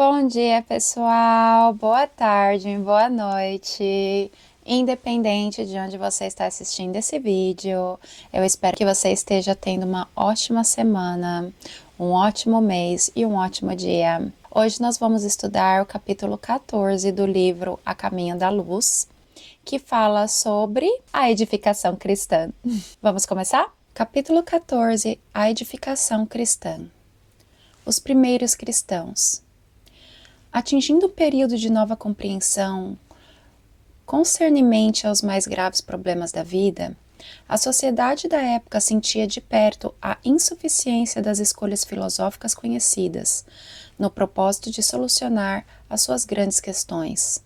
Bom dia, pessoal. Boa tarde, boa noite. Independente de onde você está assistindo esse vídeo, eu espero que você esteja tendo uma ótima semana, um ótimo mês e um ótimo dia. Hoje nós vamos estudar o capítulo 14 do livro A Caminho da Luz, que fala sobre a edificação cristã. Vamos começar? Capítulo 14, a edificação cristã. Os primeiros cristãos. Atingindo o período de nova compreensão, concernimento aos mais graves problemas da vida, a sociedade da época sentia de perto a insuficiência das escolhas filosóficas conhecidas, no propósito de solucionar as suas grandes questões.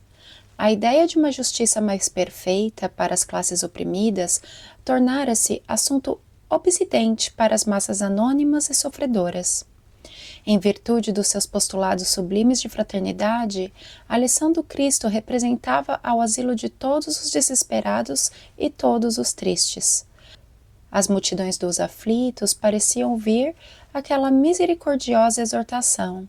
A ideia de uma justiça mais perfeita para as classes oprimidas tornara-se assunto obsidente para as massas anônimas e sofredoras. Em virtude dos seus postulados sublimes de fraternidade, a lição do Cristo representava ao asilo de todos os desesperados e todos os tristes. As multidões dos aflitos pareciam ouvir aquela misericordiosa exortação: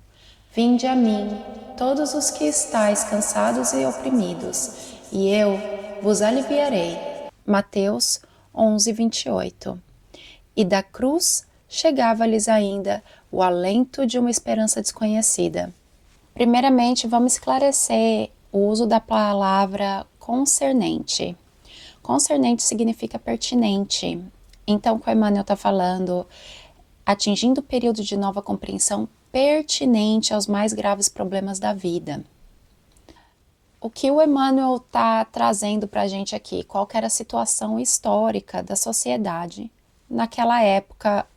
Vinde a mim, todos os que estáis cansados e oprimidos, e eu vos aliviarei. Mateus 11:28. E da cruz chegava-lhes ainda o alento de uma esperança desconhecida. Primeiramente, vamos esclarecer o uso da palavra concernente. Concernente significa pertinente. Então, com o Emmanuel está falando, atingindo o período de nova compreensão pertinente aos mais graves problemas da vida. O que o Emmanuel está trazendo para a gente aqui? Qual que era a situação histórica da sociedade naquela época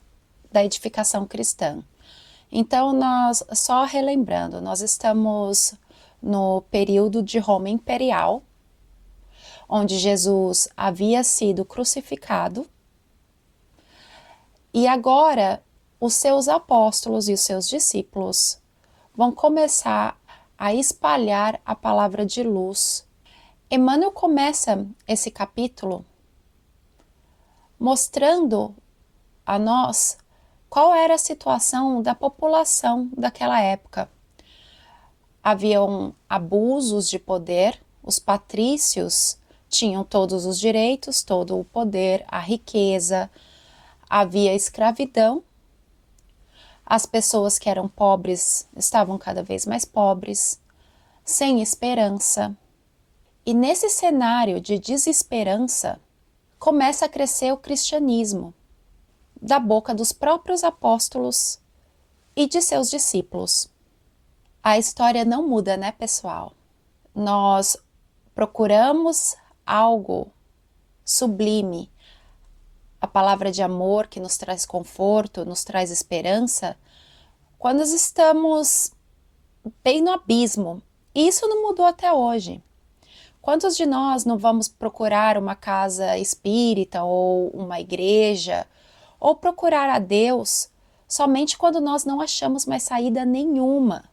da edificação cristã? Então, nós, só relembrando, nós estamos no período de Roma Imperial, onde Jesus havia sido crucificado, e agora os seus apóstolos e os seus discípulos vão começar a espalhar a palavra de luz. Emmanuel começa esse capítulo mostrando a nós qual era a situação da população daquela época. Haviam abusos de poder, os patrícios tinham todos os direitos, todo o poder, a riqueza, havia escravidão, as pessoas que eram pobres estavam cada vez mais pobres, sem esperança. E nesse cenário de desesperança, começa a crescer o cristianismo, da boca dos próprios apóstolos e de seus discípulos. A história não muda, né, pessoal? Nós procuramos algo sublime, a palavra de amor que nos traz conforto, nos traz esperança, quando estamos bem no abismo. E isso não mudou até hoje. Quantos de nós não vamos procurar uma casa espírita ou uma igreja, ou procurar a Deus somente quando nós não achamos mais saída nenhuma?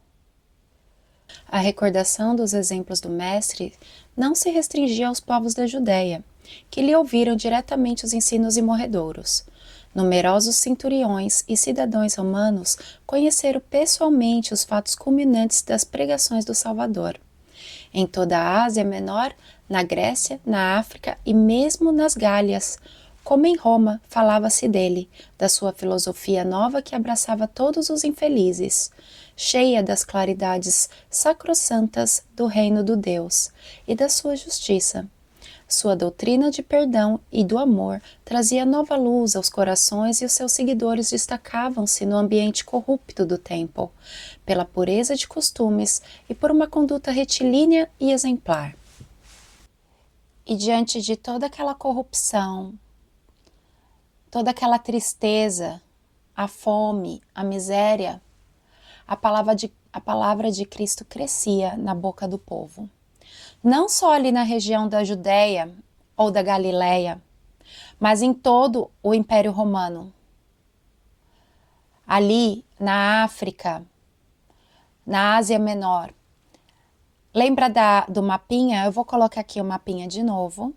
A recordação dos exemplos do Mestre não se restringia aos povos da Judéia, que lhe ouviram diretamente os ensinos imorredouros. Numerosos centuriões e cidadãos romanos conheceram pessoalmente os fatos culminantes das pregações do Salvador. Em toda a Ásia Menor, na Grécia, na África e mesmo nas Gálias, como em Roma, falava-se dele, da sua filosofia nova que abraçava todos os infelizes, cheia das claridades sacrossantas do reino do Deus e da sua justiça. Sua doutrina de perdão e do amor trazia nova luz aos corações e os seus seguidores destacavam-se no ambiente corrupto do tempo, pela pureza de costumes e por uma conduta retilínea e exemplar. E diante de toda aquela corrupção, toda aquela tristeza, a fome, a miséria, a palavra de Cristo crescia na boca do povo. Não só ali na região da Judéia ou da Galileia, mas em todo o Império Romano. Ali na África, na Ásia Menor. Lembra do mapinha? Eu vou colocar aqui o mapinha de novo,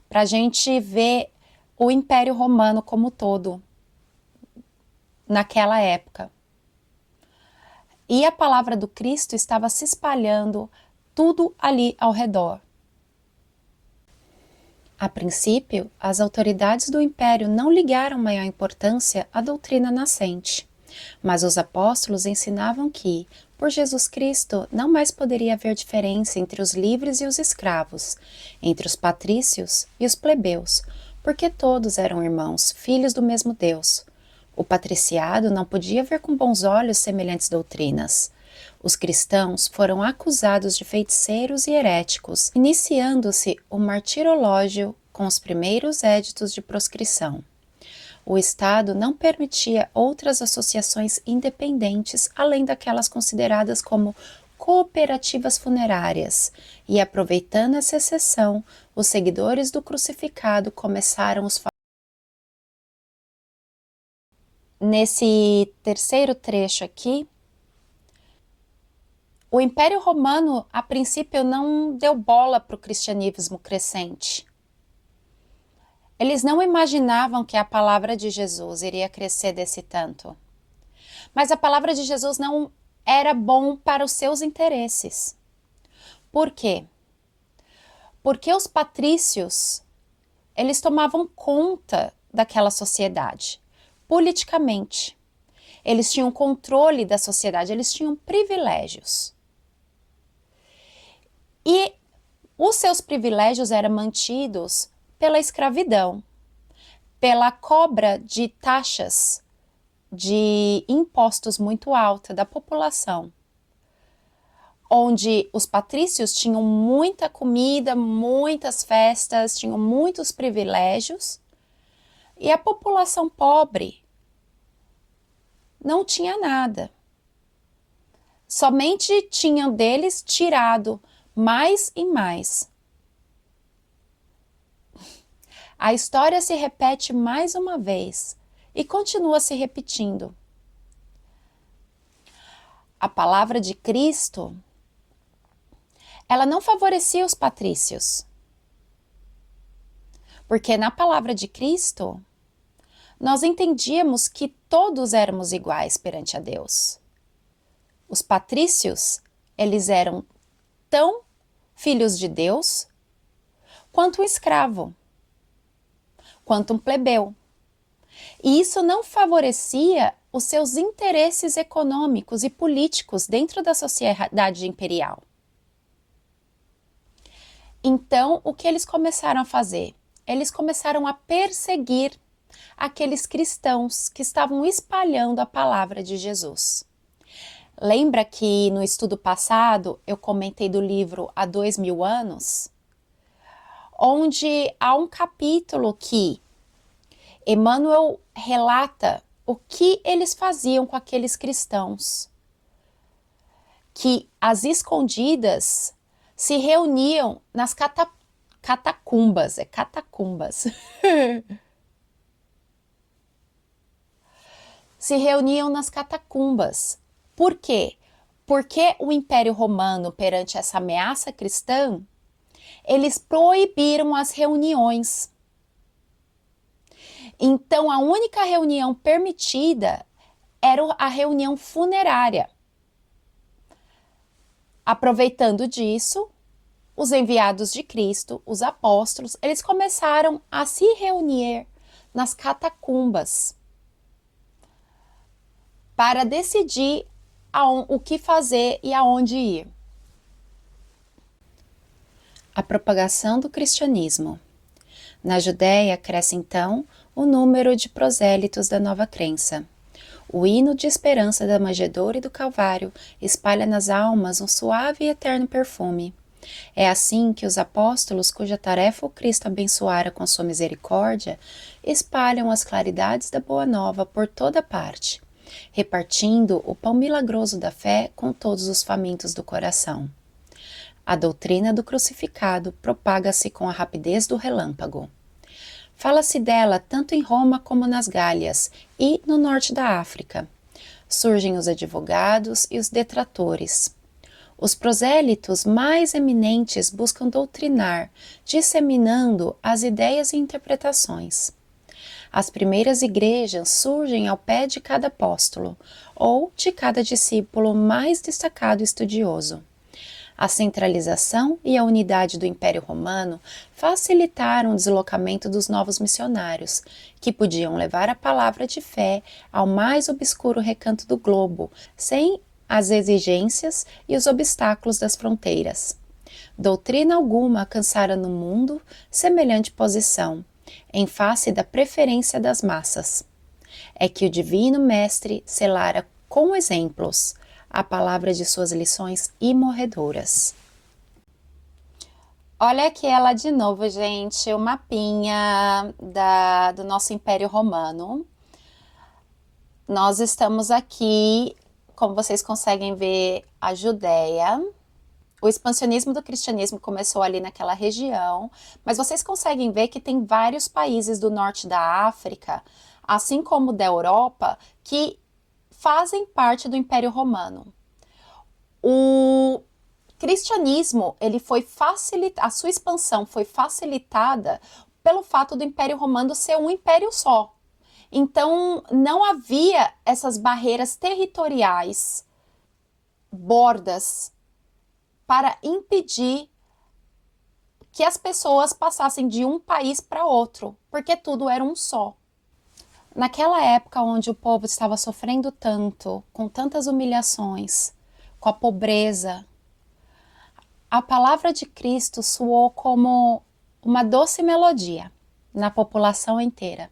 para a gente ver o Império Romano como todo, naquela época. E a palavra do Cristo estava se espalhando tudo ali ao redor. A princípio, as autoridades do império não ligaram maior importância à doutrina nascente, mas os apóstolos ensinavam que, por Jesus Cristo, não mais poderia haver diferença entre os livres e os escravos, entre os patrícios e os plebeus, porque todos eram irmãos, filhos do mesmo Deus. O patriciado não podia ver com bons olhos semelhantes doutrinas. Os cristãos foram acusados de feiticeiros e heréticos, iniciando-se o martirológio com os primeiros éditos de proscrição. O Estado não permitia outras associações independentes além daquelas consideradas como cooperativas funerárias, e aproveitando essa exceção, os seguidores do crucificado começaram os Nesse terceiro trecho aqui, o Império Romano, a princípio, não deu bola para o cristianismo crescente. Eles não imaginavam que a palavra de Jesus iria crescer desse tanto. Mas a palavra de Jesus não era bom para os seus interesses. Por quê? Porque os patrícios, eles tomavam conta daquela sociedade, politicamente. Eles tinham controle da sociedade, eles tinham privilégios. E os seus privilégios eram mantidos pela escravidão, pela cobra de taxas de impostos muito alta da população, onde os patrícios tinham muita comida, muitas festas, tinham muitos privilégios, e a população pobre não tinha nada. Somente tinham deles tirado mais e mais. A história se repete mais uma vez e continua se repetindo. A palavra de Cristo, ela não favorecia os patrícios. Porque na palavra de Cristo, nós entendíamos que todos éramos iguais perante a Deus. Os patrícios, eles eram tão filhos de Deus quanto um escravo, quanto um plebeu. E isso não favorecia os seus interesses econômicos e políticos dentro da sociedade imperial. Então, o que eles começaram a fazer? Eles começaram a perseguir aqueles cristãos que estavam espalhando a palavra de Jesus. Lembra que no estudo passado eu comentei do livro Há 2000 anos? Onde há um capítulo que Emmanuel relata o que eles faziam com aqueles cristãos, que às escondidas se reuniam nas catacumbas, se reuniam nas catacumbas. Por quê? Porque o Império Romano, perante essa ameaça cristã, eles proibiram as reuniões. Então, a única reunião permitida era a reunião funerária. Aproveitando disso, os enviados de Cristo, os apóstolos, eles começaram a se reunir nas catacumbas para decidir o que fazer e aonde ir. A propagação do cristianismo. Na Judéia cresce então o número de prosélitos da nova crença. O hino de esperança da manjedoura e do Calvário espalha nas almas um suave e eterno perfume. É assim que os apóstolos, cuja tarefa o Cristo abençoara com sua misericórdia, espalham as claridades da Boa Nova por toda parte, repartindo o pão milagroso da fé com todos os famintos do coração. A doutrina do crucificado propaga-se com a rapidez do relâmpago. Fala-se dela tanto em Roma como nas Gálias e no norte da África. Surgem os advogados e os detratores. Os prosélitos mais eminentes buscam doutrinar, disseminando as ideias e interpretações. As primeiras igrejas surgem ao pé de cada apóstolo ou de cada discípulo mais destacado e estudioso. A centralização e a unidade do Império Romano facilitaram o deslocamento dos novos missionários, que podiam levar a palavra de fé ao mais obscuro recanto do globo, sem as exigências e os obstáculos das fronteiras. Doutrina alguma alcançara no mundo semelhante posição, em face da preferência das massas. É que o Divino Mestre selara com exemplos a palavra de suas lições imorredoras. Olha aqui ela de novo, gente, o mapinha do nosso Império Romano. Nós estamos aqui, como vocês conseguem ver, a Judéia. O expansionismo do cristianismo começou ali naquela região, mas vocês conseguem ver que tem vários países do norte da África, assim como da Europa, que fazem parte do Império Romano. O cristianismo, a sua expansão foi facilitada pelo fato do Império Romano ser um império só. Então, não havia essas barreiras territoriais, bordas, para impedir que as pessoas passassem de um país para outro, porque tudo era um só. Naquela época onde o povo estava sofrendo tanto, com tantas humilhações, com a pobreza, a palavra de Cristo soou como uma doce melodia na população inteira.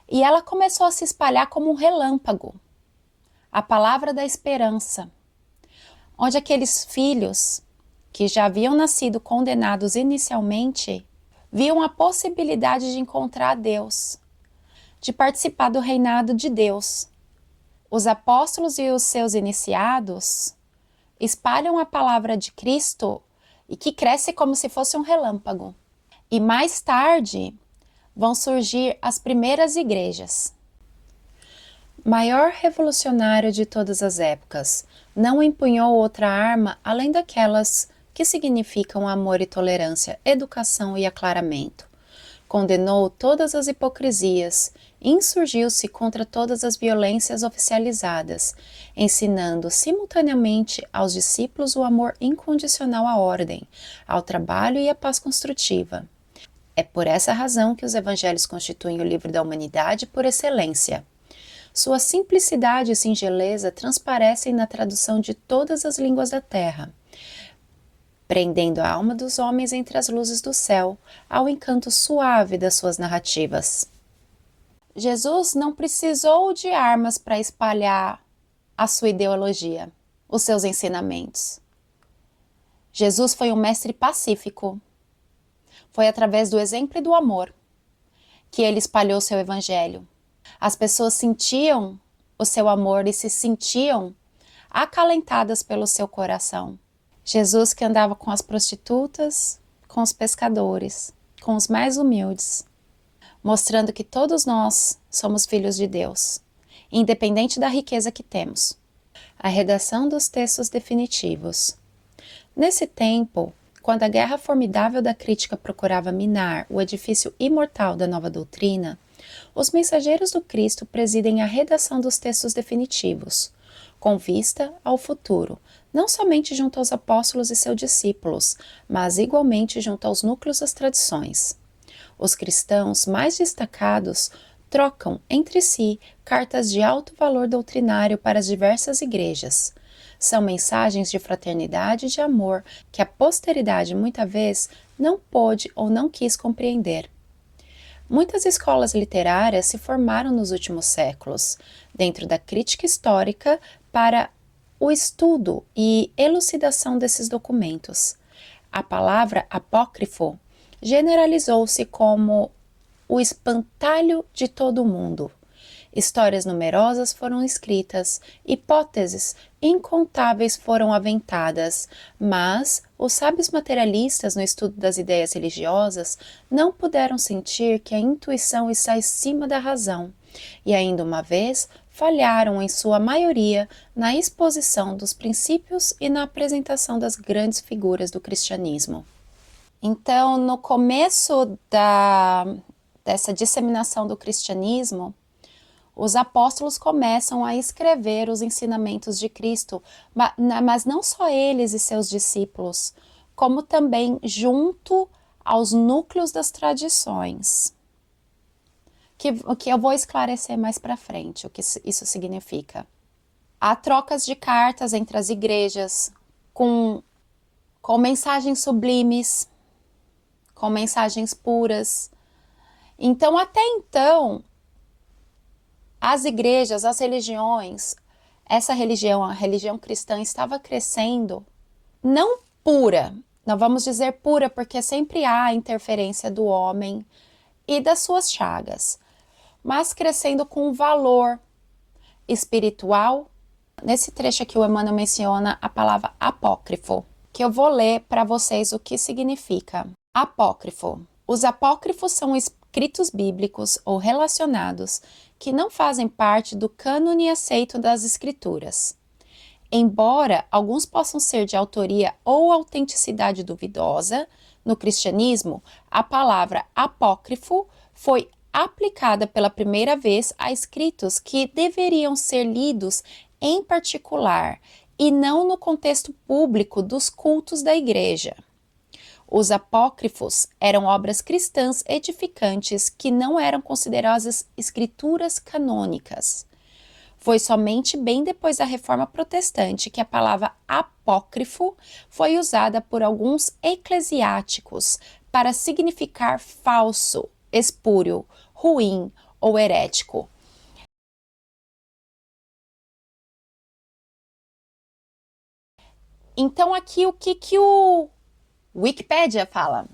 E ela começou a se espalhar como um relâmpago, a palavra da esperança, onde aqueles filhos que já haviam nascido condenados inicialmente, viam a possibilidade de encontrar Deus, de participar do reinado de Deus. Os apóstolos e os seus iniciados espalham a palavra de Cristo e que cresce como se fosse um relâmpago. E mais tarde vão surgir as primeiras igrejas. Maior revolucionário de todas as épocas, não empunhou outra arma além daquelas que significam amor e tolerância, educação e aclaramento. Condenou todas as hipocrisias, insurgiu-se contra todas as violências oficializadas, ensinando simultaneamente aos discípulos o amor incondicional à ordem, ao trabalho e à paz construtiva. É por essa razão que os evangelhos constituem o livro da humanidade por excelência. Sua simplicidade e singeleza transparecem na tradução de todas as línguas da terra, prendendo a alma dos homens entre as luzes do céu, ao encanto suave das suas narrativas. Jesus não precisou de armas para espalhar a sua ideologia, os seus ensinamentos. Jesus foi um mestre pacífico. Foi através do exemplo e do amor que ele espalhou seu evangelho. As pessoas sentiam o seu amor e se sentiam acalentadas pelo seu coração. Jesus que andava com as prostitutas, com os pescadores, com os mais humildes, mostrando que todos nós somos filhos de Deus, independente da riqueza que temos. A redação dos textos definitivos. Nesse tempo, quando a guerra formidável da crítica procurava minar o edifício imortal da nova doutrina, os mensageiros do Cristo presidem a redação dos textos definitivos, com vista ao futuro, não somente junto aos apóstolos e seus discípulos, mas igualmente junto aos núcleos das tradições. Os cristãos mais destacados trocam entre si cartas de alto valor doutrinário para as diversas igrejas. São mensagens de fraternidade e de amor que a posteridade muitas vezes não pôde ou não quis compreender. Muitas escolas literárias se formaram nos últimos séculos, dentro da crítica histórica, para o estudo e elucidação desses documentos. A palavra apócrifo generalizou-se como o espantalho de todo o mundo. Histórias numerosas foram escritas, hipóteses incontáveis foram aventadas, mas os sábios materialistas no estudo das ideias religiosas não puderam sentir que a intuição está acima da razão, e ainda uma vez falharam em sua maioria na exposição dos princípios e na apresentação das grandes figuras do cristianismo. Então, no começo dessa disseminação do cristianismo, os apóstolos começam a escrever os ensinamentos de Cristo, mas não só eles e seus discípulos, como também junto aos núcleos das tradições, que eu vou esclarecer mais para frente o que isso significa. Há trocas de cartas entre as igrejas com mensagens sublimes, com mensagens puras. Então, até então, as igrejas, as religiões, essa religião, a religião cristã, estava crescendo não pura, não vamos dizer pura, porque sempre há interferência do homem e das suas chagas, mas crescendo com valor espiritual. Nesse trecho aqui o Emmanuel menciona a palavra apócrifo, que eu vou ler para vocês o que significa. Apócrifo. Os apócrifos são escritos bíblicos ou relacionados que não fazem parte do cânone aceito das escrituras. Embora alguns possam ser de autoria ou autenticidade duvidosa, no cristianismo, a palavra apócrifo foi aplicada pela primeira vez a escritos que deveriam ser lidos em particular e não no contexto público dos cultos da igreja. Os apócrifos eram obras cristãs edificantes que não eram consideradas escrituras canônicas. Foi somente bem depois da Reforma Protestante que a palavra apócrifo foi usada por alguns eclesiásticos para significar falso, espúrio, ruim ou herético. Então aqui o que o Wikipédia fala?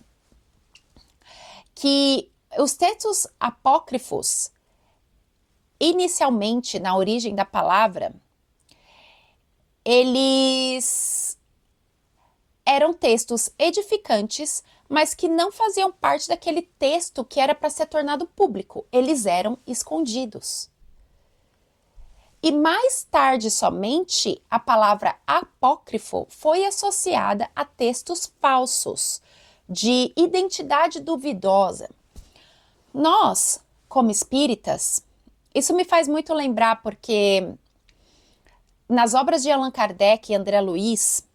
Que os textos apócrifos, inicialmente, na origem da palavra, eles eram textos edificantes, mas que não faziam parte daquele texto que era para ser tornado público. Eles eram escondidos. E mais tarde somente, a palavra apócrifo foi associada a textos falsos, de identidade duvidosa. Nós, como espíritas, isso me faz muito lembrar porque nas obras de Allan Kardec e André Luiz,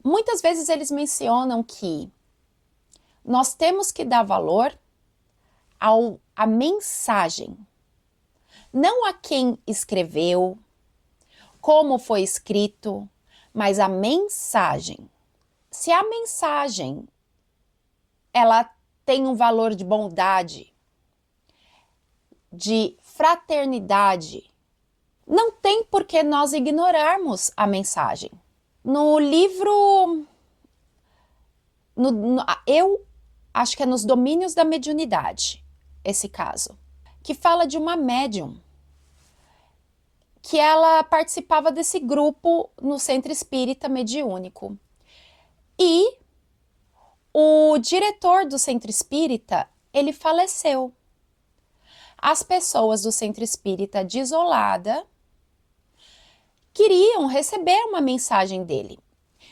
muitas vezes eles mencionam que nós temos que dar valor à mensagem, não a quem escreveu, como foi escrito, mas a mensagem. Se a mensagem ela tem um valor de bondade, de fraternidade, não tem por que nós ignorarmos a mensagem. No livro, eu acho que é Nos Domínios da Mediunidade, esse caso, que fala de uma médium, que ela participava desse grupo no Centro Espírita Mediúnico. E o diretor do Centro Espírita, ele faleceu. As pessoas do Centro Espírita Desolada queriam receber uma mensagem dele.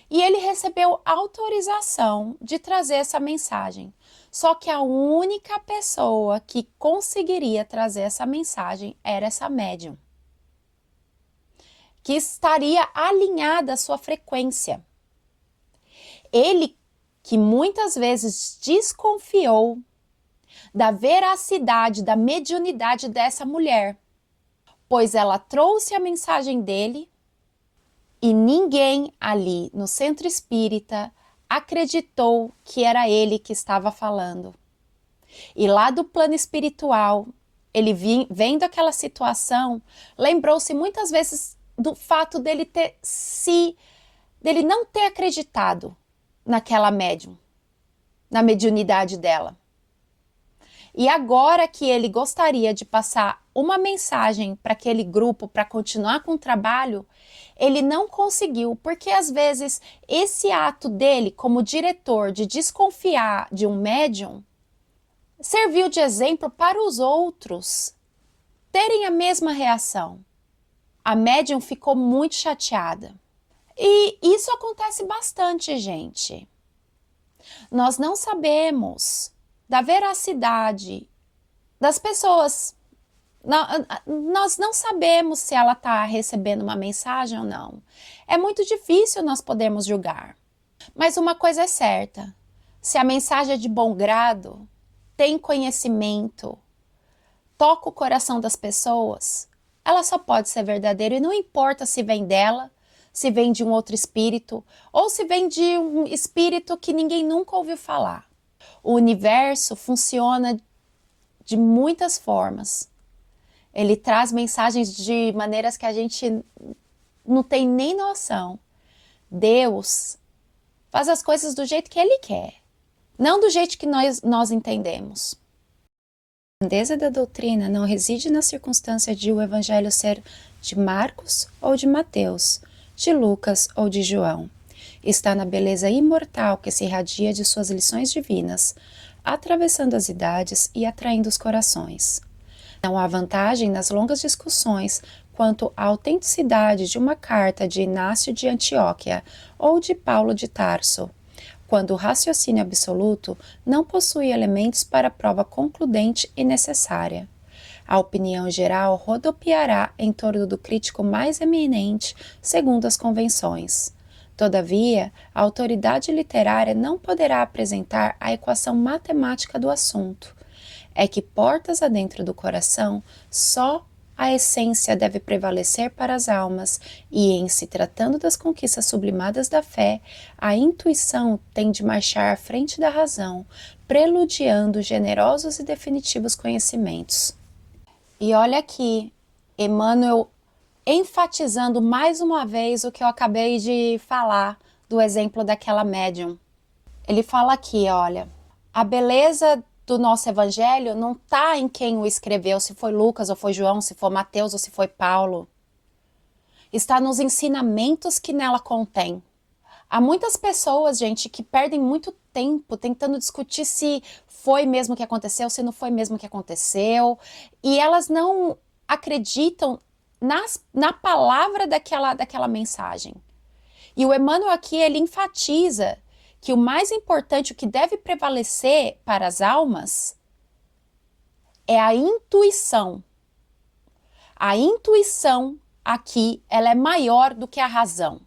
E ele recebeu autorização de trazer essa mensagem. Só que a única pessoa que conseguiria trazer essa mensagem era essa médium, que estaria alinhada à sua frequência. Ele, que muitas vezes desconfiou da veracidade, da mediunidade dessa mulher, pois ela trouxe a mensagem dele e ninguém ali no Centro Espírita acreditou que era ele que estava falando. E lá do plano espiritual, ele vendo aquela situação, lembrou-se muitas vezes do fato dele não ter acreditado naquela médium, na mediunidade dela. E agora que ele gostaria de passar uma mensagem para aquele grupo para continuar com o trabalho, ele não conseguiu, porque às vezes esse ato dele como diretor de desconfiar de um médium serviu de exemplo para os outros terem a mesma reação. A médium ficou muito chateada. E isso acontece bastante, gente. Nós não sabemos da veracidade das pessoas. Nós não sabemos se ela está recebendo uma mensagem ou não. É muito difícil nós podermos julgar. Mas uma coisa é certa, se a mensagem é de bom grado, tem conhecimento, toca o coração das pessoas, ela só pode ser verdadeira e não importa se vem dela, se vem de um outro espírito ou se vem de um espírito que ninguém nunca ouviu falar. O universo funciona de muitas formas. Ele traz mensagens de maneiras que a gente não tem nem noção. Deus faz as coisas do jeito que Ele quer, não do jeito que nós entendemos. A grandeza da doutrina não reside na circunstância de o evangelho ser de Marcos ou de Mateus, de Lucas ou de João. Está na beleza imortal que se irradia de suas lições divinas, atravessando as idades e atraindo os corações. Não há vantagem nas longas discussões quanto à autenticidade de uma carta de Inácio de Antioquia ou de Paulo de Tarso, quando o raciocínio absoluto não possui elementos para prova concludente e necessária. A opinião geral rodopiará em torno do crítico mais eminente, segundo as convenções. Todavia, a autoridade literária não poderá apresentar a equação matemática do assunto. É que portas adentro do coração, só a essência deve prevalecer para as almas, e em se tratando das conquistas sublimadas da fé, a intuição tem de marchar à frente da razão, preludiando generosos e definitivos conhecimentos. E olha aqui, Emmanuel enfatizando mais uma vez o que eu acabei de falar do exemplo daquela médium. Ele fala aqui, olha, a beleza do nosso evangelho não está em quem o escreveu, se foi Lucas ou foi João, se foi Mateus ou se foi Paulo. Está nos ensinamentos que nela contém. Há muitas pessoas, gente, que perdem muito tempo tentando discutir se foi mesmo que aconteceu, se não foi mesmo que aconteceu, e elas não acreditam na palavra daquela mensagem. E o Emmanuel aqui, ele enfatiza que o mais importante, o que deve prevalecer para as almas, é a intuição. A intuição aqui, ela é maior do que a razão.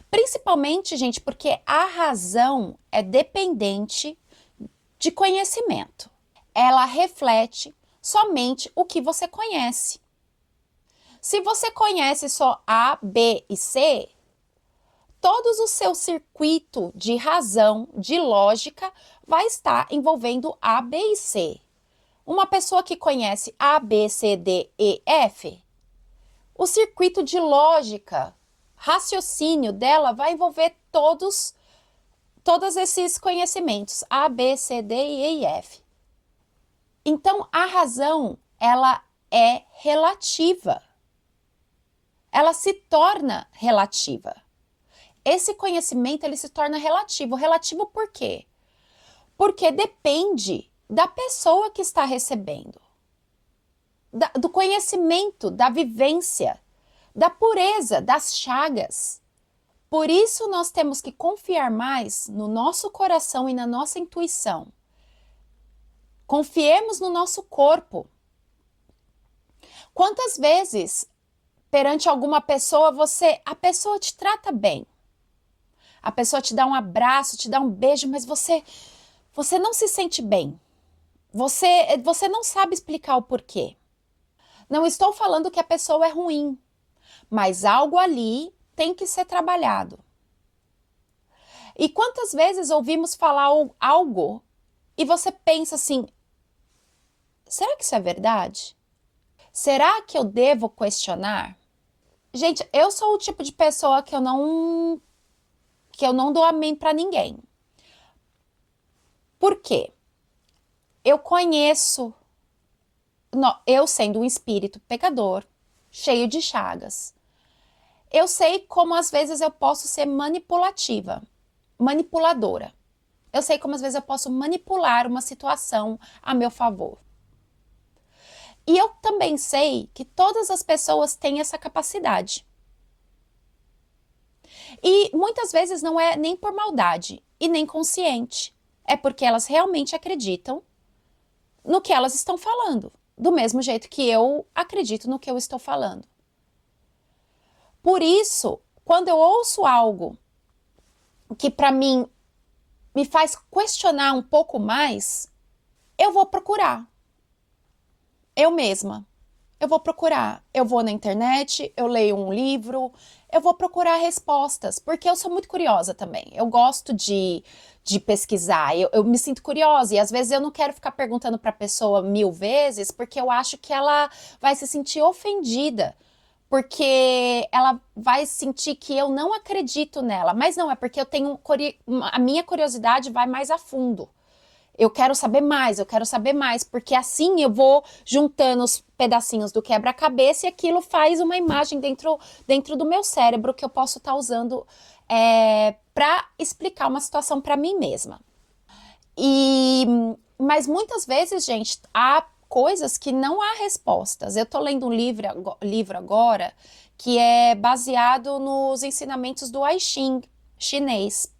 Principalmente, gente, porque a razão é dependente de conhecimento. Ela reflete somente o que você conhece. Se você conhece só A, B e C, todos o seu circuito de razão, de lógica, vai estar envolvendo A, B e C. Uma pessoa que conhece A, B, C, D, E, F, o circuito de lógica, raciocínio dela vai envolver todos esses conhecimentos, A, B, C, D, E e F. Então, a razão, ela é relativa. Ela se torna relativa. Esse conhecimento, ele se torna relativo. Relativo por quê? Porque depende da pessoa que está recebendo, do conhecimento, da vivência, da pureza, das chagas. Por isso nós temos que confiar mais no nosso coração e na nossa intuição. Confiemos no nosso corpo. Quantas vezes, perante alguma pessoa, a pessoa te trata bem? A pessoa te dá um abraço, te dá um beijo, mas você não se sente bem. Você não sabe explicar o porquê. Não estou falando que a pessoa é ruim, mas algo ali tem que ser trabalhado. E quantas vezes ouvimos falar algo e você pensa assim, será que isso é verdade? Será que eu devo questionar? Gente, eu sou o tipo de pessoa que eu não dou amém para ninguém. Por quê? Eu conheço, eu sendo um espírito pecador, cheio de chagas, eu sei como às vezes eu posso ser manipulativa, manipuladora. Eu sei como às vezes eu posso manipular uma situação a meu favor. E eu também sei que todas as pessoas têm essa capacidade. E muitas vezes não é nem por maldade e nem consciente. é porque elas realmente acreditam no que elas estão falando, do mesmo jeito que eu acredito no que eu estou falando. Por isso, quando eu ouço algo que para mim me faz questionar um pouco mais, eu vou procurar. Eu mesma. Eu vou procurar. Eu vou na internet, eu leio um livro, eu vou procurar respostas, porque eu sou muito curiosa também. Eu gosto de pesquisar, eu me sinto curiosa e às vezes eu não quero ficar perguntando para a pessoa 1000 vezes, porque eu acho que ela vai se sentir ofendida, porque ela vai sentir que eu não acredito nela. Mas não, é porque eu tenho a minha curiosidade vai mais a fundo. Eu quero saber mais, porque assim eu vou juntando os pedacinhos do quebra-cabeça e aquilo faz uma imagem dentro do meu cérebro que eu posso estar usando para explicar uma situação para mim mesma. Mas muitas vezes, gente, há coisas que não há respostas. Eu estou lendo um livro agora que é baseado nos ensinamentos do I Ching chinês.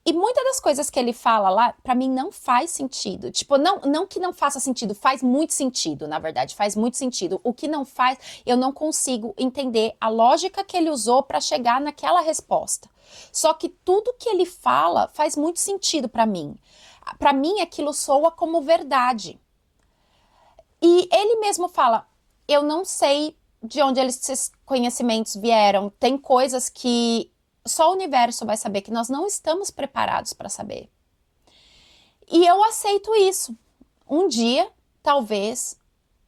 E muitas das coisas que ele fala lá, pra mim, não faz sentido. Tipo, não que não faça sentido, faz muito sentido, na verdade, faz muito sentido. O que não faz, eu não consigo entender a lógica que ele usou pra chegar naquela resposta. Só que tudo que ele fala faz muito sentido pra mim. Pra mim, aquilo soa como verdade. E ele mesmo fala, eu não sei de onde esses conhecimentos vieram. Tem coisas que só o universo vai saber, que nós não estamos preparados para saber. E eu aceito isso. Um dia, talvez,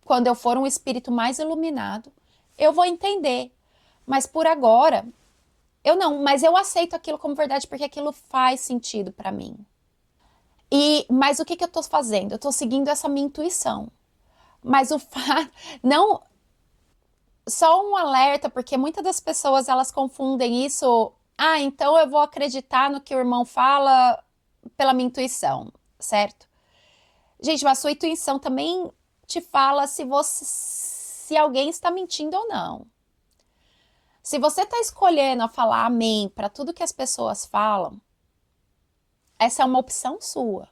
quando eu for um espírito mais iluminado, eu vou entender. Mas por agora, eu não. Mas eu aceito aquilo como verdade porque aquilo faz sentido para mim. Mas o que eu estou fazendo? Eu estou seguindo essa minha intuição. Mas o fato... Não... Só um alerta, porque muitas das pessoas, elas confundem isso... então eu vou acreditar no que o irmão fala pela minha intuição, certo? Gente, mas a sua intuição também te fala se alguém está mentindo ou não. Se você está escolhendo a falar amém para tudo que as pessoas falam, essa é uma opção sua.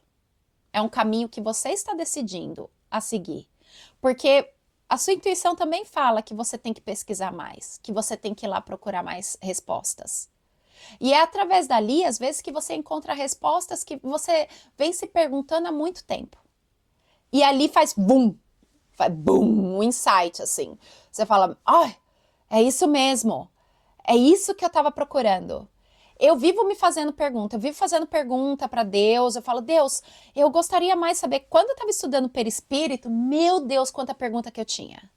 É um caminho que você está decidindo a seguir. Porque a sua intuição também fala que você tem que pesquisar mais, que você tem que ir lá procurar mais respostas. E é através dali, às vezes, que você encontra respostas que você vem se perguntando há muito tempo. E ali faz boom, um insight, assim. Você fala, é isso mesmo, é isso que eu estava procurando. Eu vivo me fazendo pergunta, eu vivo fazendo pergunta para Deus, eu falo, Deus, eu gostaria mais saber, quando eu estava estudando perispírito, meu Deus, quanta pergunta que eu tinha.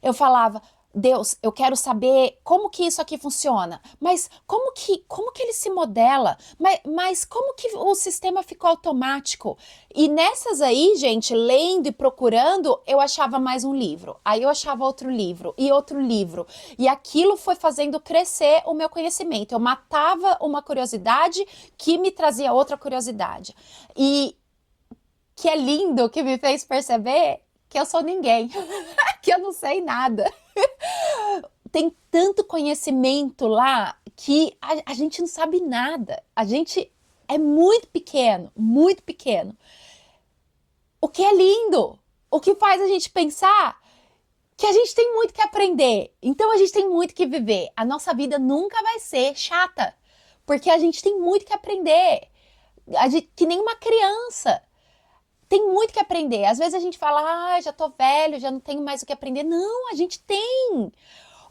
Eu falava, Deus, eu quero saber como que isso aqui funciona, mas como que ele se modela, mas como que o sistema ficou automático? E nessas aí, gente, lendo e procurando, eu achava mais um livro, aí eu achava outro livro, e aquilo foi fazendo crescer o meu conhecimento. Eu matava uma curiosidade que me trazia outra curiosidade. E que é lindo, que me fez perceber que eu sou ninguém, que eu não sei nada. Tem tanto conhecimento lá que a gente não sabe nada. A gente é muito pequeno, muito pequeno. O que é lindo, o que faz a gente pensar que a gente tem muito que aprender. Então a gente tem muito que viver. A nossa vida nunca vai ser chata, porque a gente tem muito que aprender. Que nem uma criança. Tem muito que aprender. Às vezes a gente fala, já tô velho, já não tenho mais o que aprender. Não, a gente tem.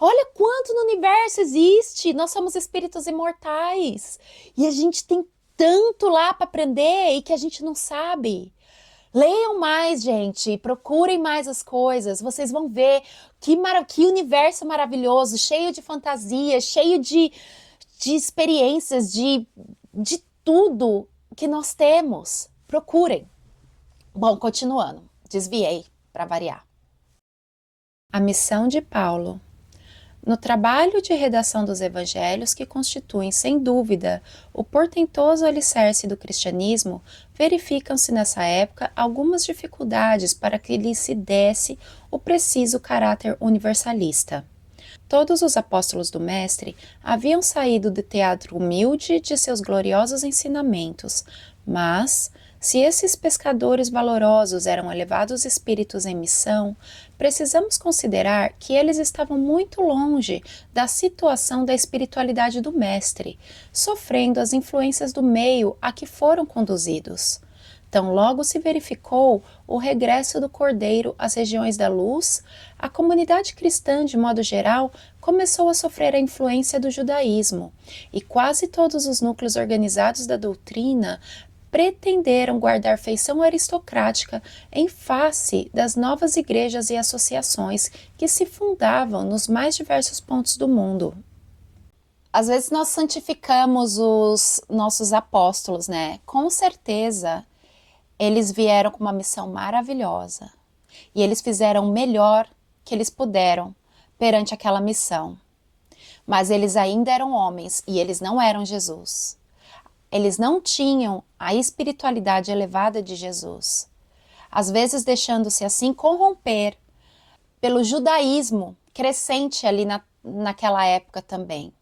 Olha quanto no universo existe. Nós somos espíritos imortais. E a gente tem tanto lá para aprender e que a gente não sabe. Leiam mais, gente. Procurem mais as coisas. Vocês vão ver que universo maravilhoso, cheio de fantasia, cheio de experiências, de tudo que nós temos. Procurem. Bom, continuando, desviei para variar. A missão de Paulo. No trabalho de redação dos evangelhos, que constituem, sem dúvida, o portentoso alicerce do cristianismo, verificam-se nessa época algumas dificuldades para que lhe se desse o preciso caráter universalista. Todos os apóstolos do Mestre haviam saído do teatro humilde de seus gloriosos ensinamentos, mas, se esses pescadores valorosos eram elevados espíritos em missão, precisamos considerar que eles estavam muito longe da situação da espiritualidade do Mestre, sofrendo as influências do meio a que foram conduzidos. Tão logo se verificou o regresso do Cordeiro às regiões da luz, a comunidade cristã, de modo geral, começou a sofrer a influência do judaísmo, e quase todos os núcleos organizados da doutrina pretenderam guardar feição aristocrática em face das novas igrejas e associações que se fundavam nos mais diversos pontos do mundo. Às vezes nós santificamos os nossos apóstolos, né? Com certeza, eles vieram com uma missão maravilhosa e eles fizeram o melhor que eles puderam perante aquela missão. Mas eles ainda eram homens e eles não eram Jesus. Eles não tinham a espiritualidade elevada de Jesus, às vezes deixando-se assim corromper pelo judaísmo crescente ali naquela época também.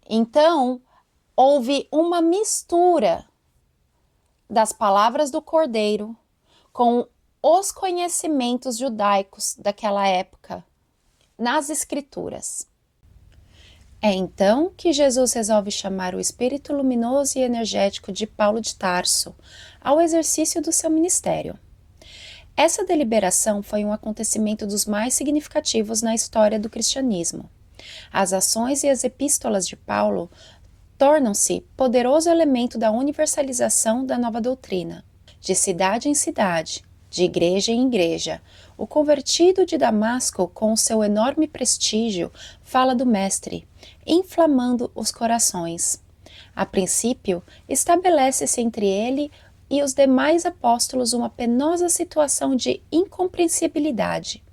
Então, houve uma mistura das palavras do Cordeiro com os conhecimentos judaicos daquela época nas Escrituras. É então que Jesus resolve chamar o espírito luminoso e energético de Paulo de Tarso ao exercício do seu ministério. Essa deliberação foi um acontecimento dos mais significativos na história do cristianismo. As ações e as epístolas de Paulo tornam-se poderoso elemento da universalização da nova doutrina. De cidade em cidade, de igreja em igreja, o convertido de Damasco, com o seu enorme prestígio, fala do Mestre, inflamando os corações. A princípio, estabelece-se entre ele e os demais apóstolos uma penosa situação de incompreensibilidade,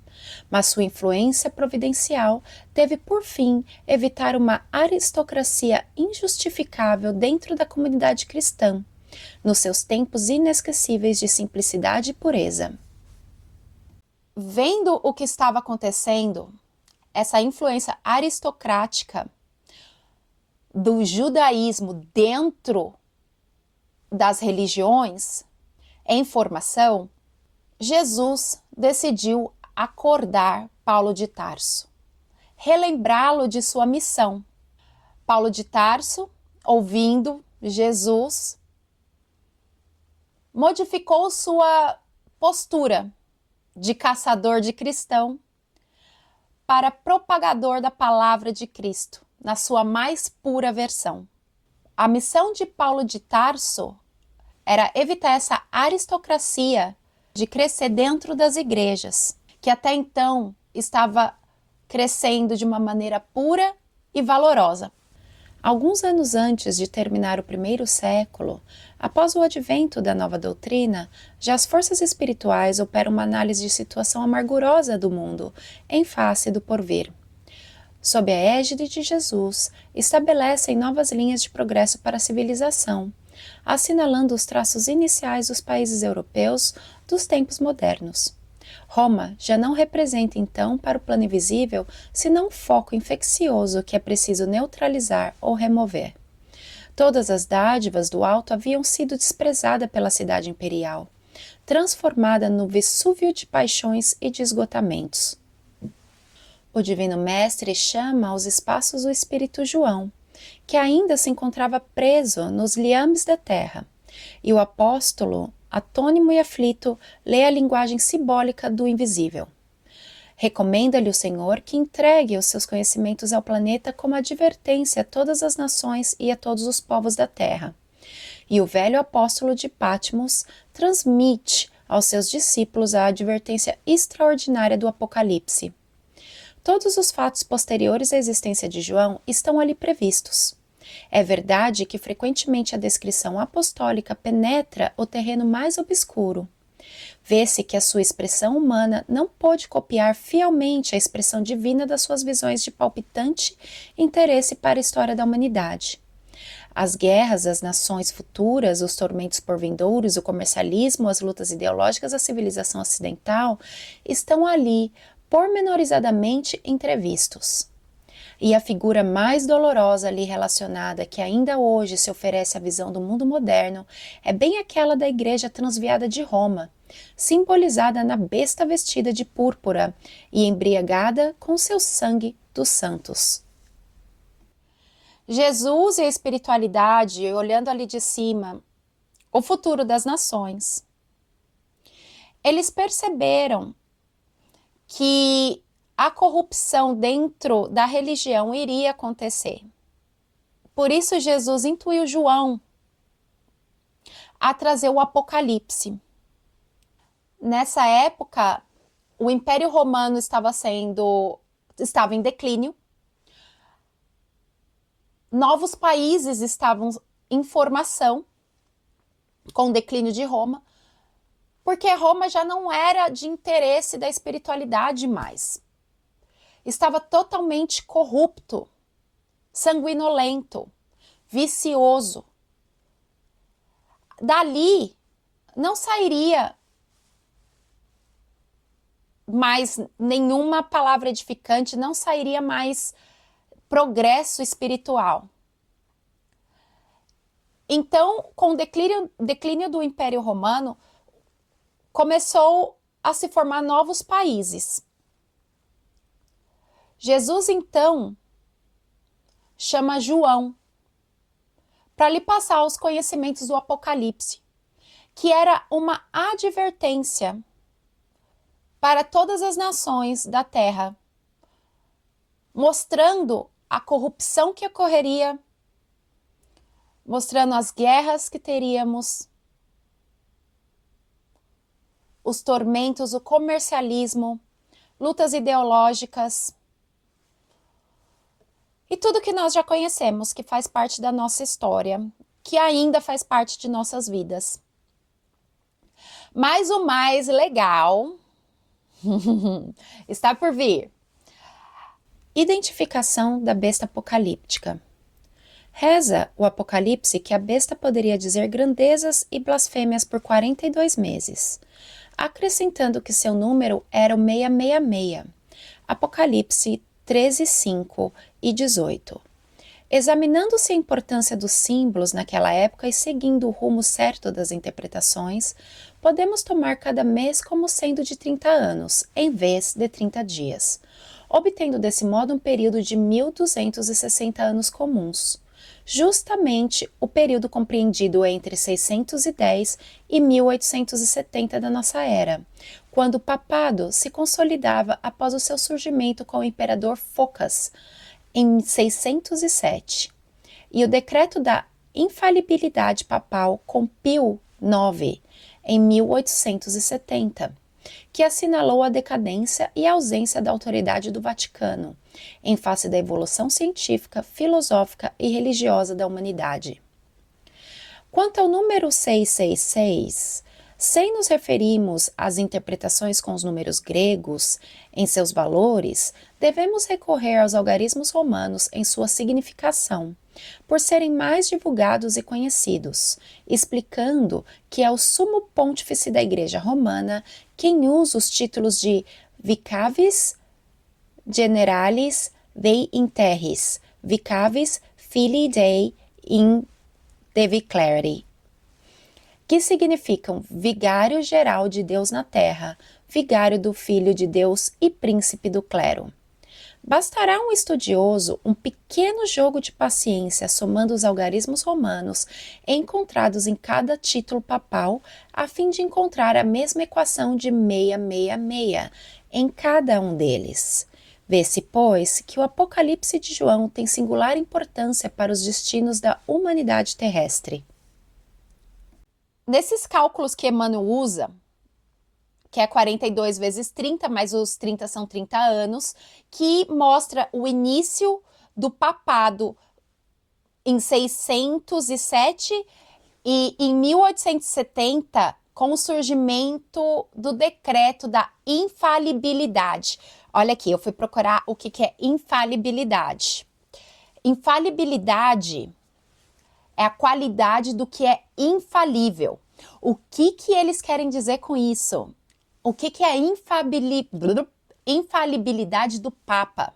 mas sua influência providencial teve por fim evitar uma aristocracia injustificável dentro da comunidade cristã, nos seus tempos inesquecíveis de simplicidade e pureza. Vendo o que estava acontecendo, essa influência aristocrática do judaísmo dentro das religiões em formação, Jesus decidiu acordar Paulo de Tarso, relembrá-lo de sua missão. Paulo de Tarso, ouvindo Jesus, modificou sua postura de caçador de cristão para propagador da palavra de Cristo, na sua mais pura versão. A missão de Paulo de Tarso era evitar essa aristocracia de crescer dentro das igrejas, que até então estava crescendo de uma maneira pura e valorosa. Alguns anos antes de terminar o primeiro século, após o advento da nova doutrina, já as forças espirituais operam uma análise de situação amargurosa do mundo, em face do porvir. Sob a égide de Jesus, estabelecem novas linhas de progresso para a civilização, assinalando os traços iniciais dos países europeus dos tempos modernos. Roma já não representa então para o plano invisível senão um foco infeccioso que é preciso neutralizar ou remover. Todas as dádivas do alto haviam sido desprezadas pela cidade imperial, transformada no Vesúvio de paixões e de esgotamentos. O Divino Mestre chama aos espaços o Espírito João, que ainda se encontrava preso nos liames da terra, e o apóstolo, atônimo e aflito, lê a linguagem simbólica do invisível. Recomenda-lhe o Senhor que entregue os seus conhecimentos ao planeta como advertência a todas as nações e a todos os povos da terra. E o velho apóstolo de Patmos transmite aos seus discípulos a advertência extraordinária do Apocalipse. Todos os fatos posteriores à existência de João estão ali previstos. É verdade que frequentemente a descrição apostólica penetra o terreno mais obscuro. Vê-se que a sua expressão humana não pôde copiar fielmente a expressão divina das suas visões de palpitante interesse para a história da humanidade. As guerras, as nações futuras, os tormentos por vindouros, o comercialismo, as lutas ideológicas da civilização ocidental estão ali pormenorizadamente entrevistos. E a figura mais dolorosa ali relacionada, que ainda hoje se oferece à visão do mundo moderno, é bem aquela da igreja transviada de Roma, simbolizada na besta vestida de púrpura e embriagada com seu sangue dos santos. Jesus e a espiritualidade, olhando ali de cima, o futuro das nações. Eles perceberam que a corrupção dentro da religião iria acontecer. Por isso Jesus intuiu João a trazer o Apocalipse. Nessa época, o Império Romano estava em declínio. Novos países estavam em formação com o declínio de Roma, porque Roma já não era de interesse da espiritualidade mais. Estava totalmente corrupto, sanguinolento, vicioso. Dali não sairia mais nenhuma palavra edificante, não sairia mais progresso espiritual. Então, com o declínio do Império Romano, começou a se formar novos países. Jesus, então, chama João para lhe passar os conhecimentos do Apocalipse, que era uma advertência para todas as nações da terra, mostrando a corrupção que ocorreria, mostrando as guerras que teríamos, os tormentos, o comercialismo, lutas ideológicas e tudo que nós já conhecemos, que faz parte da nossa história, que ainda faz parte de nossas vidas. Mas o mais legal está por vir. Identificação da besta apocalíptica. Reza o Apocalipse que a besta poderia dizer grandezas e blasfêmias por 42 meses, acrescentando que seu número era o 666. Apocalipse 13, 5 e 18. Examinando-se a importância dos símbolos naquela época e seguindo o rumo certo das interpretações, podemos tomar cada mês como sendo de 30 anos, em vez de 30 dias, obtendo desse modo um período de 1260 anos comuns, justamente o período compreendido entre 610 e 1870 da nossa era, quando o papado se consolidava após o seu surgimento com o imperador Focas, em 607, e o decreto da infalibilidade papal com Pio IX, em 1870, que assinalou a decadência e a ausência da autoridade do Vaticano, em face da evolução científica, filosófica e religiosa da humanidade. Quanto ao número 666, sem nos referirmos às interpretações com os números gregos em seus valores, devemos recorrer aos algarismos romanos em sua significação, por serem mais divulgados e conhecidos, explicando que é o sumo pontífice da Igreja Romana quem usa os títulos de Vicavis Generalis Dei in Terris, Vicavis Filii Dei in Deviclari, que significam vigário geral de Deus na terra, vigário do Filho de Deus e príncipe do clero. Bastará um estudioso um pequeno jogo de paciência somando os algarismos romanos encontrados em cada título papal a fim de encontrar a mesma equação de 666 em cada um deles. Vê-se, pois, que o Apocalipse de João tem singular importância para os destinos da humanidade terrestre. Nesses cálculos que Emmanuel usa, que é 42 vezes 30, mas os 30 são 30 anos, que mostra o início do papado em 607 e em 1870, com o surgimento do decreto da infalibilidade. Olha aqui, eu fui procurar o que é infalibilidade. Infalibilidade é a qualidade do que é infalível. O que eles querem dizer com isso? O que é infalibilidade do Papa.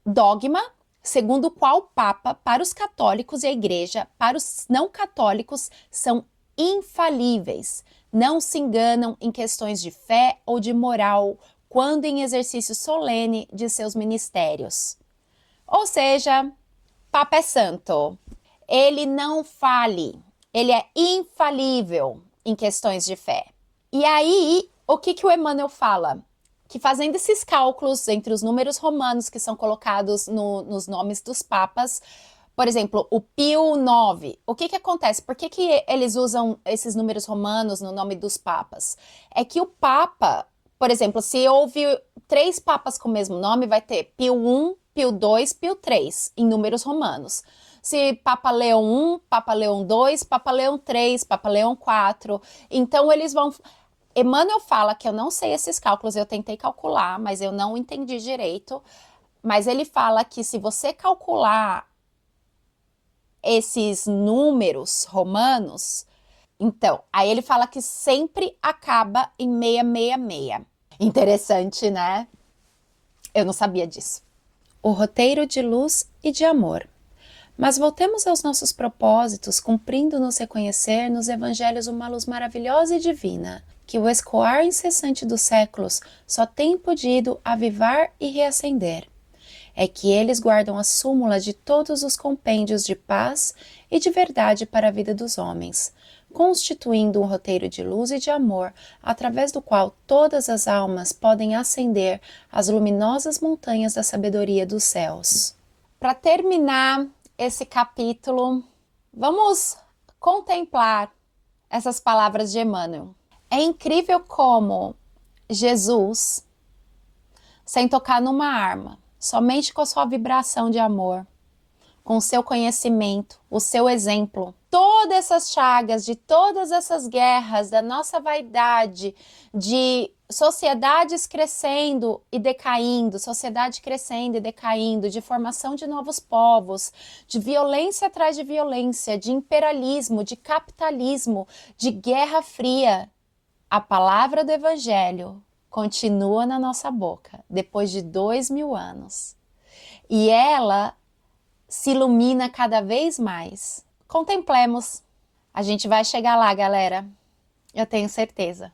Dogma segundo o qual o Papa, para os católicos e a Igreja, para os não católicos, são infalíveis. Não se enganam em questões de fé ou de moral quando em exercício solene de seus ministérios. Ou seja, Papa é santo. Ele não fale. Ele é infalível em questões de fé. E aí, o que o Emmanuel fala? Que fazendo esses cálculos entre os números romanos que são colocados nos nomes dos papas, por exemplo, o Pio IX, o que acontece? Por que eles usam esses números romanos no nome dos papas? É que o papa, por exemplo, se houve 3 papas com o mesmo nome, vai ter Pio I, Pio II, Pio III, em números romanos. Se Papa Leão I, Papa Leão II, Papa Leão III, Papa Leão IV, então eles vão... Emmanuel fala que eu não sei esses cálculos, eu tentei calcular, mas eu não entendi direito. Mas ele fala que se você calcular esses números romanos, então, aí ele fala que sempre acaba em 666. Interessante, né? Eu não sabia disso. O roteiro de luz e de amor. Mas voltemos aos nossos propósitos, cumprindo nos reconhecer nos evangelhos uma luz maravilhosa e divina, que o escoar incessante dos séculos só tem podido avivar e reacender. É que eles guardam a súmula de todos os compêndios de paz e de verdade para a vida dos homens, constituindo um roteiro de luz e de amor, através do qual todas as almas podem ascender às luminosas montanhas da sabedoria dos céus. Para terminar esse capítulo, vamos contemplar essas palavras de Emmanuel. É incrível como Jesus, sem tocar numa arma, somente com a sua vibração de amor, com o seu conhecimento, o seu exemplo, todas essas chagas de todas essas guerras da nossa vaidade, de sociedades crescendo e decaindo, sociedade crescendo e decaindo, de formação de novos povos, de violência atrás de violência, de imperialismo, de capitalismo, de guerra fria. A palavra do Evangelho continua na nossa boca, depois de 2000 anos. E ela se ilumina cada vez mais. Contemplemos. A gente vai chegar lá, galera. Eu tenho certeza.